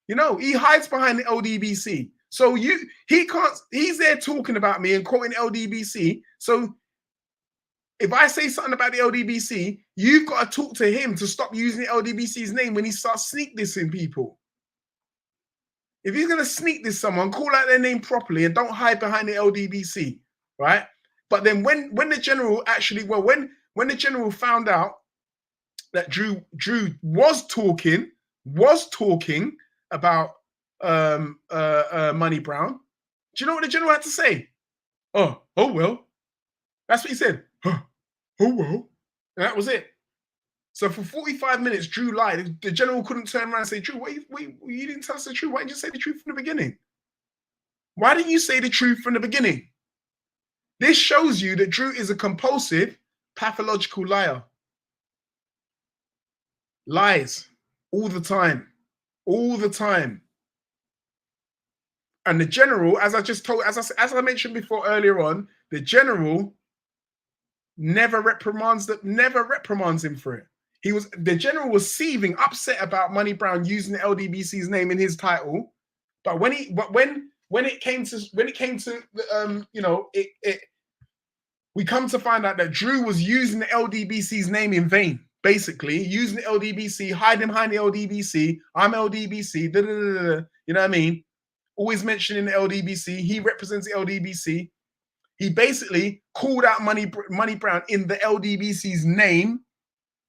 You know, he hides behind the LDBC. So he can't, he's there talking about me and quoting LDBC. So if I say something about the LDBC, you've got to talk to him to stop using the LDBC's name when he starts sneak dissing people. If he's going to sneak diss someone, call out their name properly and don't hide behind the LDBC, right? But then when the general actually, well, when the general found out that Drew was talking about Money Brown, do you know what the general had to say? Oh well. That's what he said. Oh well. And that was it. So for 45 minutes, Drew lied. The general couldn't turn around and say, Drew, you didn't tell us the truth. Why didn't you say the truth from the beginning? Why didn't you say the truth from the beginning? This shows you that Drew is a compulsive, pathological liar. Lies all the time. All the time. And the general, as I mentioned before earlier on, the general never reprimands him for it. The general was seething, upset about Money Brown using the LDBC's name in his title, but when it came to we come to find out that Drew was using the LDBC's name in vain. Basically, using the LDBC, hiding behind the LDBC. I'm LDBC. Da, da, da, da, you know what I mean? Always mentioning the LDBC. He represents the LDBC. He basically called out Money Brown in the LDBC's name.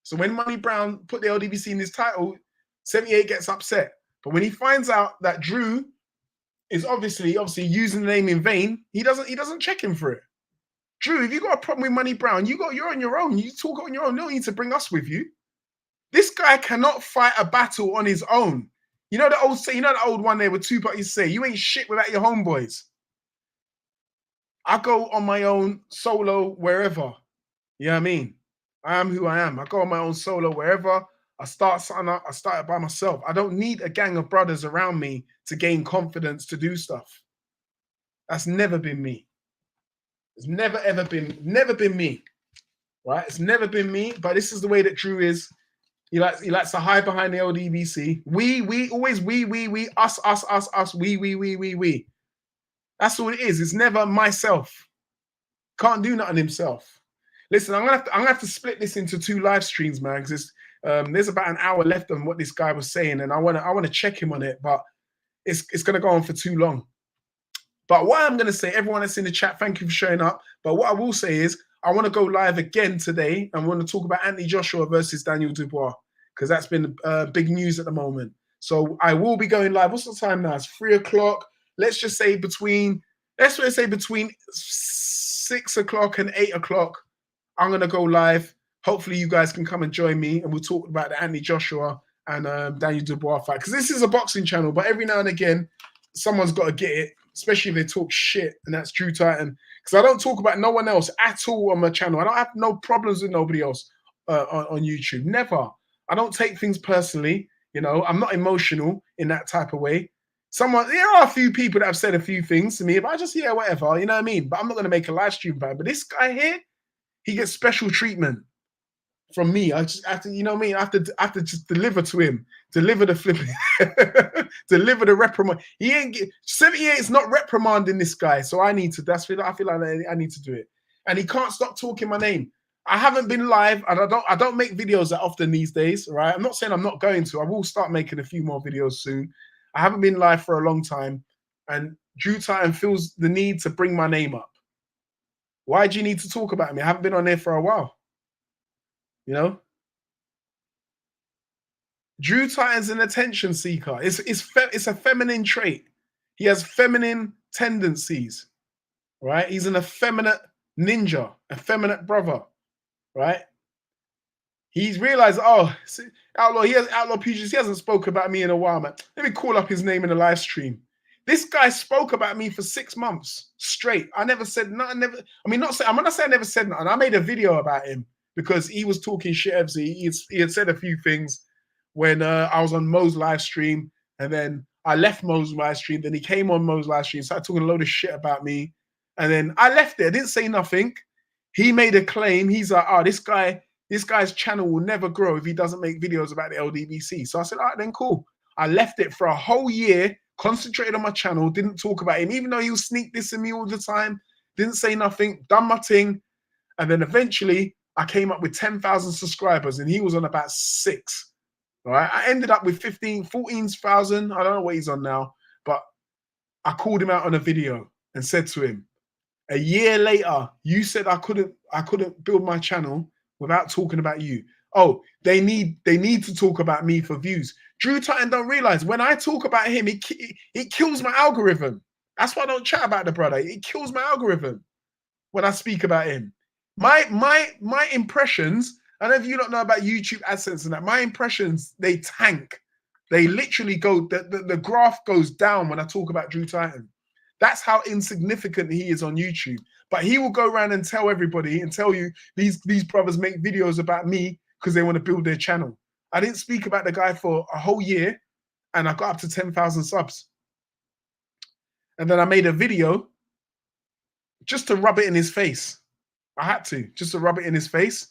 So when Money Brown put the LDBC in his title, 78 gets upset. But when he finds out that Drew is obviously using the name in vain, he doesn't check him for it. Drew, if you got a problem with Money Brown, you're on your own. You talk on your own. No need to bring us with you. This guy cannot fight a battle on his own. You know the old one there with Tupac used to say, you ain't shit without your homeboys. I go on my own solo wherever. You know what I mean? I am who I am. I go on my own solo wherever. I start something up. I start it by myself. I don't need a gang of brothers around me to gain confidence to do stuff. That's never been me. It's never been me. Right? It's never been me. But this is the way that Drew is. He likes to hide behind the LDBC. We, always we, us, we. That's all it is. It's never myself. Can't do nothing himself. Listen, I'm gonna have to split this into 2 live streams, man. Because there's about an hour left on what this guy was saying, and I wanna check him on it, but it's gonna go on for too long. But what I'm gonna say, everyone that's in the chat, thank you for showing up. But what I will say is, I want to go live again today, and we're going to talk about Anthony Joshua versus Daniel Dubois, because that's been big news at the moment. So I will be going live. What's the time now? It's 3 o'clock. Let's say between 6 o'clock and 8 o'clock, I'm going to go live. Hopefully you guys can come and join me, and we'll talk about the Anthony Joshua and Daniel Dubois fight. Because this is a boxing channel, but every now and again, someone's got to get it, especially if they talk shit, and that's Drew Titan. Because I don't talk about no one else at all on my channel. I don't have no problems with nobody else on YouTube. Never. I don't take things personally. You know, I'm not emotional in that type of way. There are a few people that have said a few things to me, but I just, whatever, you know what I mean? But I'm not going to make a live stream about it. But this guy here, he gets special treatment from me. I just have to, you know what I mean? I have to just deliver to him, deliver the flipping, deliver the reprimand. 78 is not reprimanding this guy, so I need to. I feel like I need to do it, and he can't stop talking my name. I haven't been live, and I don't make videos that often these days, right? I'm not saying I'm not going to. I will start making a few more videos soon. I haven't been live for a long time, and Drew Titan feels the need to bring my name up. Why do you need to talk about me? I haven't been on there for a while. You know, Drew Titan's an attention seeker. It's a feminine trait. He has feminine tendencies, right? He's an effeminate ninja, effeminate brother, right? He's realized, Outlaw Pugilist, he hasn't spoken about me in a while, man. Let me call up his name in a live stream. This guy spoke about me for 6 months straight. I never said nothing. I'm not saying I never said nothing. I made a video about him because he was talking shit. He had said a few things when I was on Mo's live stream, and then I left Mo's live stream. Then he came on Mo's live stream, started talking a load of shit about me, and then I left it. I didn't say nothing. He made a claim. He's like, this guy's channel will never grow if he doesn't make videos about the LDBC. So I said, all right, then cool. I left it for a whole year, concentrated on my channel, didn't talk about him, even though he was sneak dissing me all the time, didn't say nothing, done my thing. And then eventually I came up with 10,000 subscribers and he was on about 6. All right. I ended up with 14,000. I don't know what he's on now, but I called him out on a video and said to him, a year later, you said I couldn't build my channel without talking about you. Oh, they need to talk about me for views. Drew Titan don't realize when I talk about him, it kills my algorithm. That's why I don't chat about the brother. It kills my algorithm when I speak about him. My impressions, I don't know if you don't know about YouTube AdSense and that, my impressions, they tank. They literally go, the graph goes down when I talk about Drew Titan. That's how insignificant he is on YouTube. But he will go around and tell everybody and tell you these brothers make videos about me because they want to build their channel. I didn't speak about the guy for a whole year and I got up to 10,000 subs. And then I made a video just to rub it in his face. I had to, just to rub it in his face.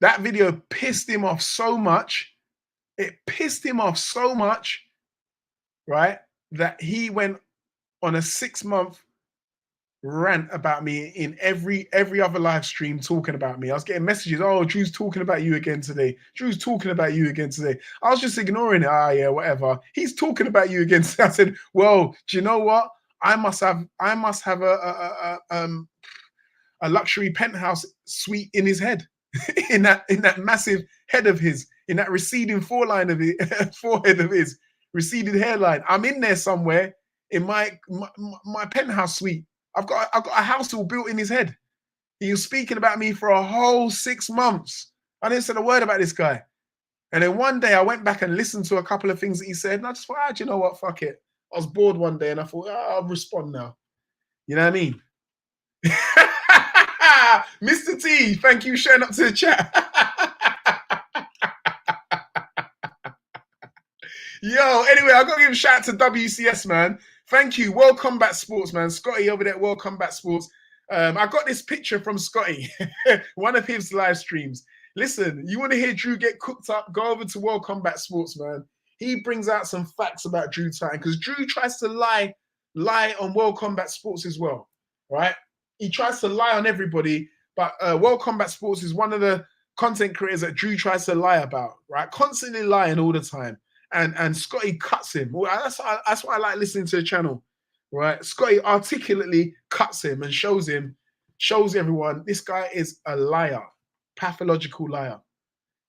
That video pissed him off so much. It pissed him off so much, right, that he went on a 6-month rant about me in every other live stream talking about me. I was getting messages, oh, Drew's talking about you again today. Drew's talking about you again today. I was just ignoring it. Ah, yeah, whatever. He's talking about you again. I said, well, do you know what? I must have a luxury penthouse suite in his head, in that massive head of his, in that receding forehead of his, receded hairline. I'm in there somewhere in my penthouse suite. I've got a house all built in his head. He was speaking about me for a whole 6 months. I didn't say a word about this guy. And then one day I went back and listened to a couple of things that he said, and I just thought, do you know what? Fuck it. I was bored one day and I thought, I'll respond now. You know what I mean? Mr. T, thank you for showing up to the chat. Yo, anyway, I've got to give a shout out to WCS, man. Thank you. World Combat Sports, man. Scotty over there at World Combat Sports. I got this picture from Scotty, one of his live streams. Listen, you want to hear Drew get cooked up? Go over to World Combat Sports, man. He brings out some facts about Drew Titan because Drew tries to lie on World Combat Sports as well, right? He tries to lie on everybody, but World Combat Sports is one of the content creators that Drew tries to lie about, right? Constantly lying all the time. And Scotty cuts him. Well, that's why I like listening to the channel, right? Scotty articulately cuts him and shows everyone this guy is a liar, pathological liar.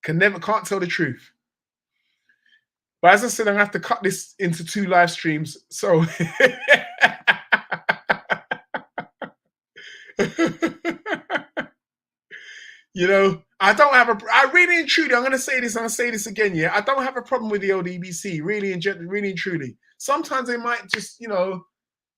Can't tell the truth. But as I said, I'm gonna have to cut this into 2 live streams. So you know, I really and truly, I'm going to say this again, yeah. I don't have a problem with the LDBC, really and truly. Sometimes they might just, you know,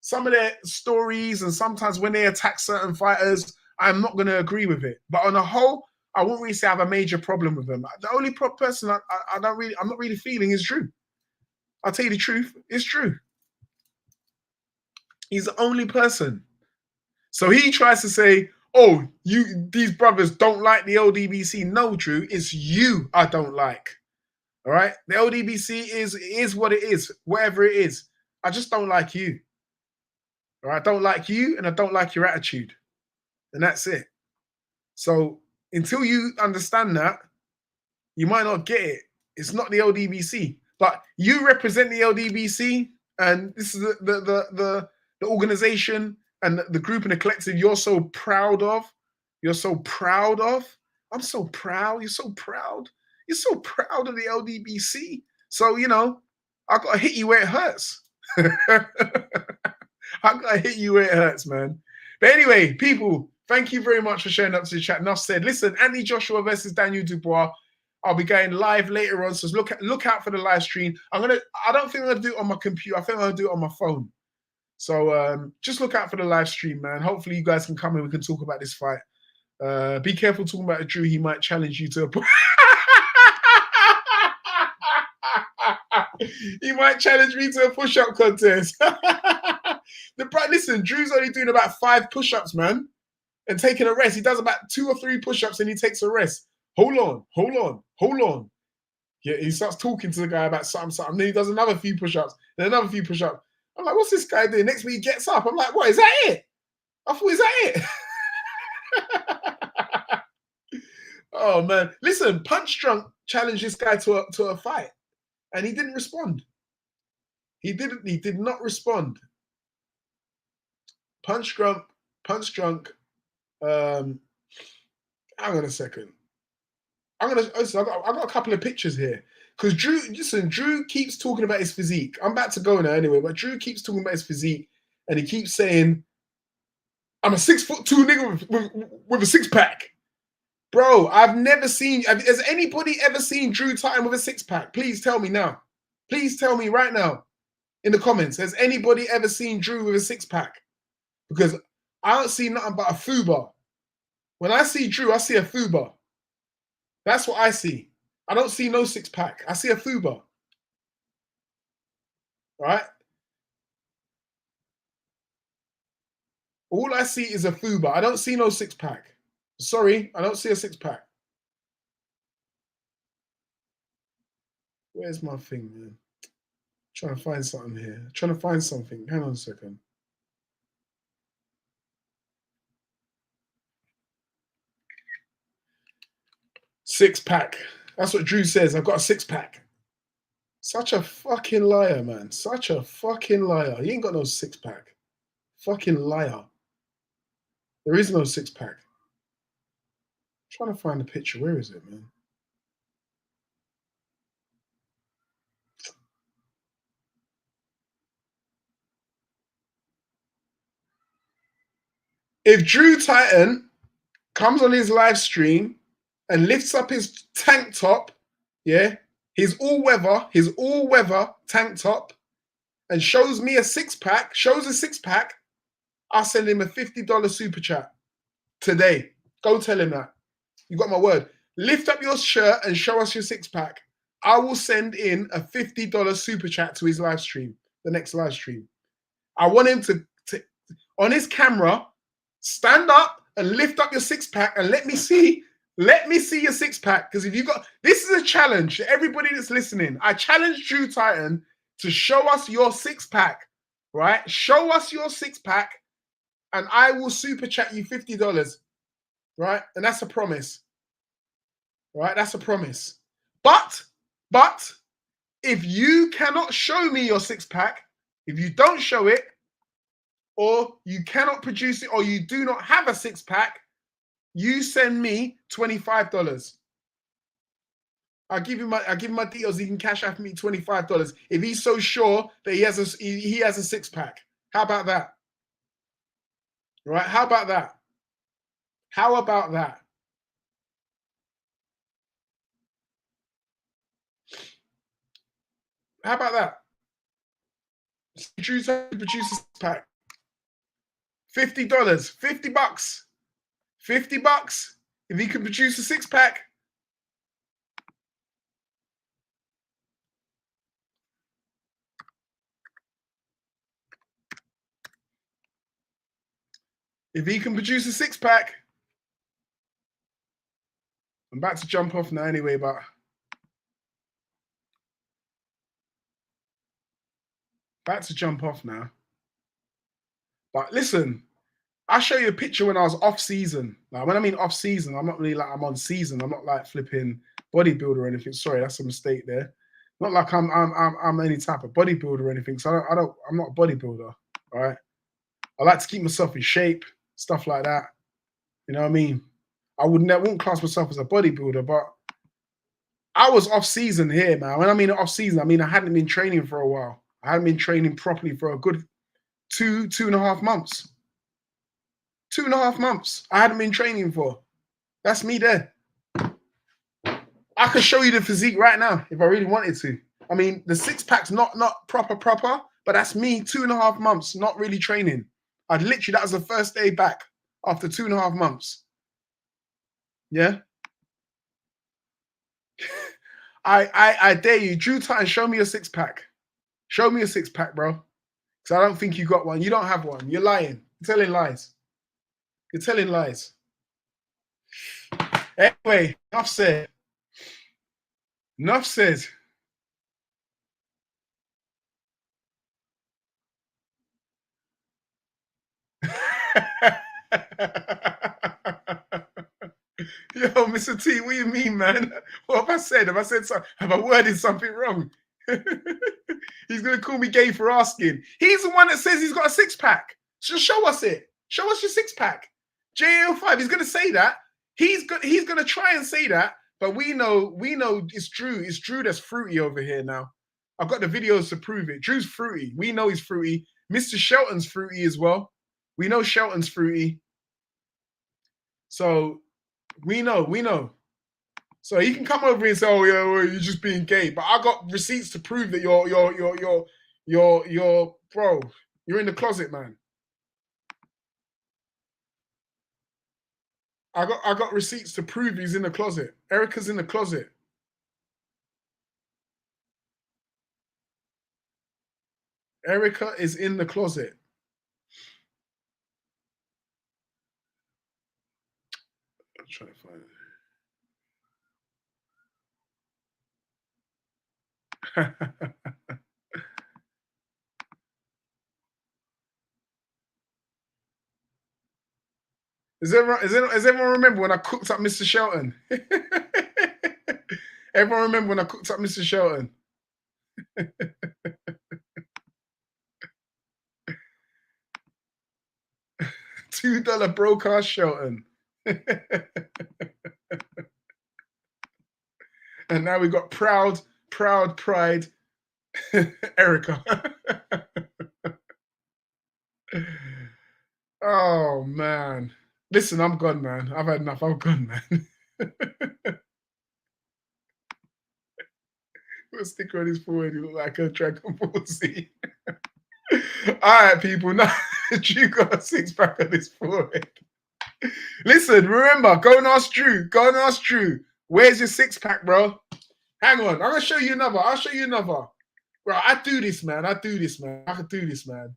some of their stories and sometimes when they attack certain fighters, I'm not going to agree with it. But on a whole, I won't really say I have a major problem with them. The only person I'm not really feeling is Drew. I'll tell you the truth, it's Drew. He's the only person. So he tries to say, oh, these brothers don't like the LDBC. No, Drew, it's you I don't like. All right? The LDBC is what it is, whatever it is. I just don't like you. All right? I don't like you and I don't like your attitude. And that's it. So until you understand that, you might not get it. It's not the LDBC. But you represent the LDBC, and this is the organization and the group and the collective you're so proud of. You're so proud of. I'm so proud. You're so proud. You're so proud of the LDBC. So, you know, I got to hit you where it hurts. I got to hit you where it hurts, man. But anyway, people, thank you very much for showing up to the chat. Enough said. Listen, Anthony Joshua versus Daniel Dubois. I'll be going live later on, so look out for the live stream. I don't think I'm gonna do it on my computer. I think I'm gonna do it on my phone. So just look out for the live stream, man. Hopefully you guys can come and we can talk about this fight. Be careful talking about Drew. He might challenge you to a he might challenge me to a push-up contest. Listen, Drew's only doing about 5 push-ups, man, and taking a rest. He does about 2 or 3 push-ups and he takes a rest. Hold on. Yeah, he starts talking to the guy about something. Then he does another few push-ups, then another few push-ups. I'm like, what's this guy doing? Next week he gets up. I'm like, what, is that it? I thought, is that it? Oh man. Listen, Punch Drunk challenged this guy to a fight, and he didn't respond. He did not respond. Punch Drunk. Hang on a second. I got a couple of pictures here. Because Drew keeps talking about his physique. I'm about to go now anyway, but Drew keeps talking about his physique, and he keeps saying, I'm a 6'2" nigga with a six-pack. Bro, I've never seen, has anybody ever seen Drew Titan with a six-pack? Please tell me now. Please tell me right now in the comments. Has anybody ever seen Drew with a six-pack? Because I don't see nothing but a fuba. When I see Drew, I see a fuba. That's what I see. I don't see no six-pack. I see a fuba. Right? All I see is a fuba. I don't see no six-pack. Sorry, I don't see a six-pack. Where's my thing, man? Trying to find something here. Trying to find something. Hang on a second. Six-pack. That's what Drew says. I've got a six-pack. Such a fucking liar, man. Such a fucking liar. He ain't got no six-pack. Fucking liar. There is no six-pack. Trying to find the picture. Where is it, man? If Drew Titan comes on his live stream and lifts up his tank top, yeah, his all-weather tank top, and shows me a six-pack, I'll send him a $50 super chat today. Go tell him that. You got my word. Lift up your shirt and show us your six-pack. I will send in a $50 super chat to his live stream, the next live stream. I want him to on his camera, stand up and lift up your six-pack and let me see your six-pack. Because if you got, this is a challenge to everybody that's listening. I challenge Drew Titan to show us your six-pack, right? Show us your six-pack and I will super chat you $50, right? And that's a promise, right? That's a promise. But if you cannot show me your six-pack, if you don't show it, or you cannot produce it, or you do not have a six-pack, you send me $25. I'll give him my details. He can cash out me $25 if he's so sure that he has a six-pack. How about that? Right? How about that? How about that? How about that? Produce a six-pack. $50, $50, $50. If he can produce a six-pack. If he can produce a six-pack. I'm about to jump off now anyway, but about to jump off now. But listen, I'll show you a picture when I was off season. Like when I mean off season, I'm not really like I'm on season. I'm not like flipping bodybuilder or anything. Sorry, that's a mistake there. Not like I'm any type of bodybuilder or anything. So I'm not a bodybuilder. All right. I like to keep myself in shape, stuff like that. You know what I mean? I wouldn't class myself as a bodybuilder, but I was off season here, man. When I mean off season, I mean I hadn't been training for a while. I hadn't been training properly for a good 2.5 months. 2.5 months I hadn't been training for. That's me there. I could show you the physique right now if I really wanted to. I mean, the six-pack's not proper, but that's me 2.5 months not really training. That was the first day back after 2.5 months. Yeah. I dare you, Drew Titan, show me your six-pack. Show me a six-pack, bro. Because I don't think you got one. You don't have one. You're lying. You're telling lies. You're telling lies. Anyway, enough said. Enough says. Yo, Mr. T, what do you mean, man? What have I said? Have I said something? Have I worded something wrong? He's gonna call me gay for asking. He's the one that says he's got a six-pack. So show us it. Show us your six-pack. JL5, he's gonna say that. He's gonna try and say that, but we know it's Drew. It's Drew that's fruity over here now. I've got the videos to prove it. Drew's fruity. We know he's fruity. Mr. Shelton's fruity as well. We know Shelton's fruity. So we know. So he can come over here and say, "Oh yeah, well, you're just being gay," but I got receipts to prove that you're bro. You're in the closet, man. I got receipts to prove he's in the closet. Erika's in the closet. Erika is in the closet. I'm trying to find it. Does everyone remember when I cooked up Mr. Shelton? Everyone remember when I cooked up Mr. Shelton? $2 broadcast Shelton. And now we got proud pride Erika. Oh man. Listen, I'm gone, man. I've had enough. I'm gone, man. Put a sticker on his forehead. He look like a Dragon Ball Z. All right, people. Now Drew got a six-pack on his forehead. Listen, remember, go and ask Drew. Go and ask Drew. Where's your six-pack, bro? Hang on. I'm gonna show you another. I'll show you another. Bro, I do this, man. I do this, man. I could do this, man.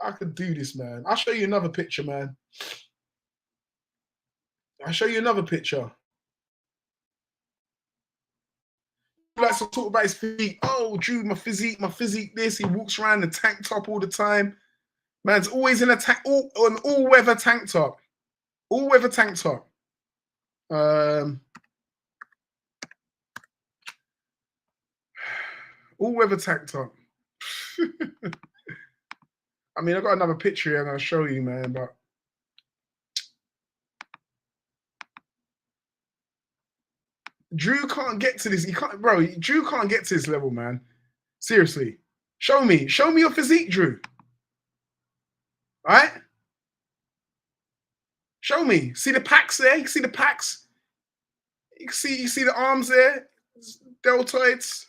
I could do this, man. I'll show you another picture, man. I'll show you another picture. He likes to talk about his physique. Oh, Drew, my physique this. He walks around in a tank top all the time. Man's always in a tank, an all-weather tank top. All-weather tank top. All-weather tank top. I mean, I've got another picture here I'm going to show you, man, but Drew can't get to this. He can't, bro. Drew can't get to this level, man. Seriously. Show me your physique, Drew. All right? Show me. See the packs there? You see the packs? You see the arms there? Deltoids.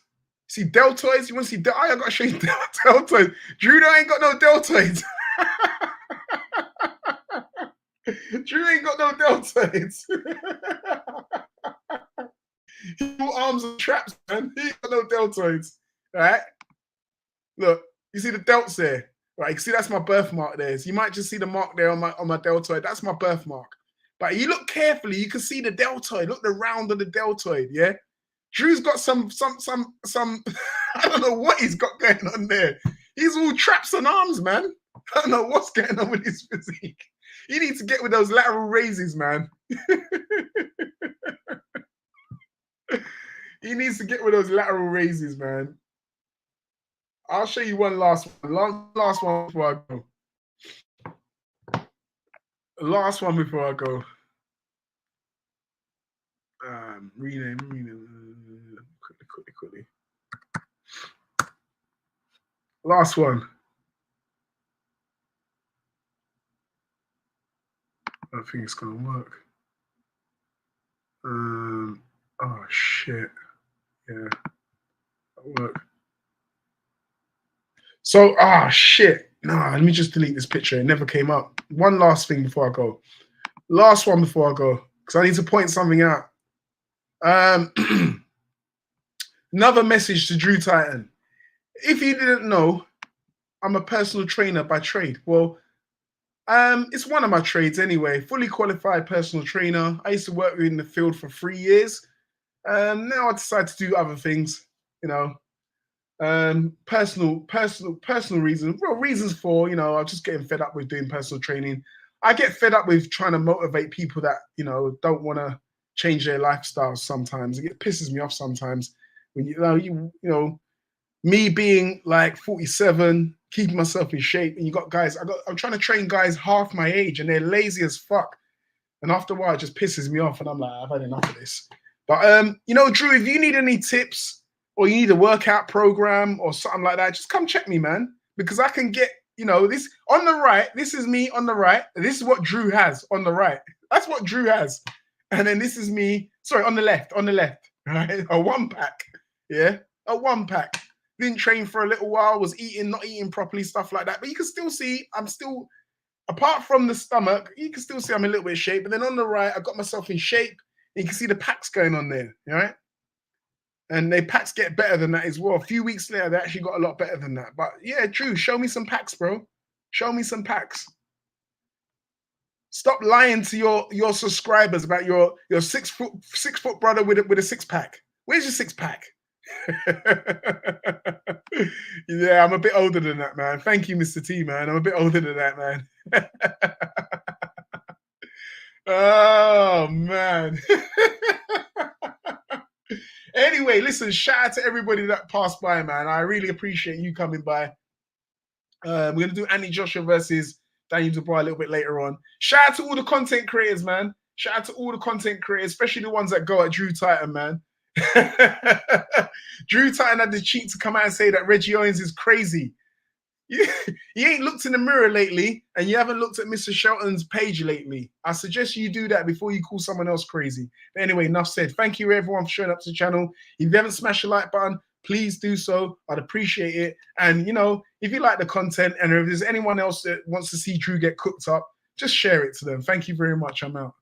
See deltoids? You want to see I gotta show you deltoids. Drew ain't got no deltoids. Drew ain't got no deltoids. He got arms and traps, man. He ain't got no deltoids. Right? Look, you see the delts there. Right, you see that's my birthmark there. So you might just see the mark there on my deltoid. That's my birthmark. But you look carefully, you can see the deltoid. Look the round of the deltoid, yeah? Drew's got some I don't know what he's got going on there. He's all traps and arms, man. I don't know what's going on with his physique. You need to get with those lateral raises, man. He needs to get with those lateral raises, man. I'll show you one last one. Last one before I go. Last one before I go. Rename. Quickly. Last one. I don't think it's gonna work. Oh shit. Yeah. That'll work. So, shit. Nah, let me just delete this picture. It never came up. One last thing before I go. Last one before I go. Because I need to point something out. Another message to Drew Titan. If you didn't know, I'm a personal trainer by trade. Well, it's one of my trades anyway. Fully qualified personal trainer. I used to work in the field for 3 years. Now I decided to do other things, you know, personal reasons. Well, reasons for, you know, I'm just getting fed up with doing personal training. I get fed up with trying to motivate people that, you know, don't want to change their lifestyles sometimes. It pisses me off sometimes when you know, me being like 47, keeping myself in shape, and you got guys, I'm trying to train guys half my age and they're lazy as fuck. And after a while, it just pisses me off, and I'm like, I've had enough of this. But you know, Drew, if you need any tips or you need a workout program or something like that, just come check me, man, because I can get, you know, this on the right. This is me on the right. This is what Drew has on the right. That's what Drew has, and then this is me. Sorry, on the left. Right, a 1-pack. Yeah, a 1-pack. Didn't train for a little while. Was not eating properly, stuff like that. But you can still see I'm still. Apart from the stomach, you can still see I'm in a little bit of shape. But then on the right, I got myself in shape. You can see the packs going on there, right? And the packs get better than that as well. A few weeks later, they actually got a lot better than that. But yeah, Drew, show me some packs, bro. Show me some packs. Stop lying to your subscribers about your 6 foot brother with a 6-pack. Where's your 6-pack? Yeah, I'm a bit older than that, man. Thank you, Mr. T, man. I'm a bit older than that, man. Oh, man. Anyway, listen, shout out to everybody that passed by, man. I really appreciate you coming by. We're going to do Anthony Joshua versus Daniel Dubois a little bit later on. Shout out to all the content creators, man. Shout out to all the content creators, especially the ones that go at Drew Titan, man. Drew Titan had the cheek to come out and say that Reggie Owens is crazy. You ain't looked in the mirror lately, and you haven't looked at Mr. Shelton's page lately. I suggest you do that before you call someone else crazy. But anyway, enough said. Thank you, everyone, for showing up to the channel. If you haven't smashed the like button, please do so. I'd appreciate it. And, you know, if you like the content and if there's anyone else that wants to see Drew get cooked up, just share it to them. Thank you very much. I'm out.